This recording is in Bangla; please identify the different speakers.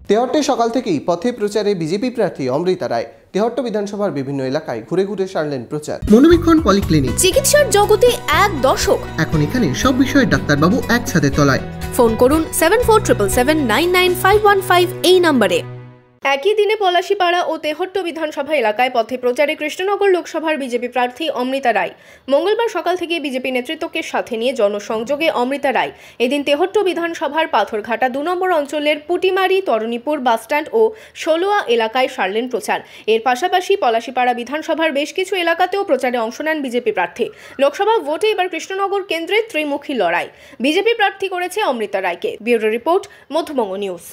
Speaker 1: তেহট্টে সকাল থেকেই পথে প্রচারে বিজেপি প্রার্থী অমৃতা রায়। তেহট্ট বিধানসভার বিভিন্ন এলাকায় ঘুরে ঘুরে সারলেন প্রচার।
Speaker 2: মনোবীক্ষণ পলিক্লিনিক,
Speaker 3: চিকিৎসার জগতে এক দশক।
Speaker 2: এখন এখানে সব বিষয়ে ডাক্তারবাবু এক ছাদের তলায়।
Speaker 3: ফোন করুন 7477799515 এই নম্বরে। একই দিনে পলাশীপাড়া ও তেহট্ট বিধানসভা এলাকায় পথে প্রচারে কৃষ্ণনগর লোকসভার বিজেপি প্রার্থী অমৃতা রায়। মঙ্গলবার সকাল থেকে বিজেপি নেতৃত্বকে সাথে নিয়ে জনসংযোগে অমৃতা রায় এদিন তেহট্ট বিধানসভার পাথরঘাটা 2 নম্বর অঞ্চলের পুটিমারি, তরণীপুর বাসস্ট্যান্ড ও ষোলোয়া এলাকায় সারলেন প্রচার। এর পাশাপাশি পলাশীপাড়া বিধানসভার বেশ কিছু এলাকাতেও প্রচারে অংশ নেন বিজেপি প্রার্থী। লোকসভা ভোটে এবার কৃষ্ণনগর কেন্দ্রে ত্রিমুখী লড়াই। বিজেপি প্রার্থী করেছে অমৃতা রায়কে। Bureau report, Madhyabanga news.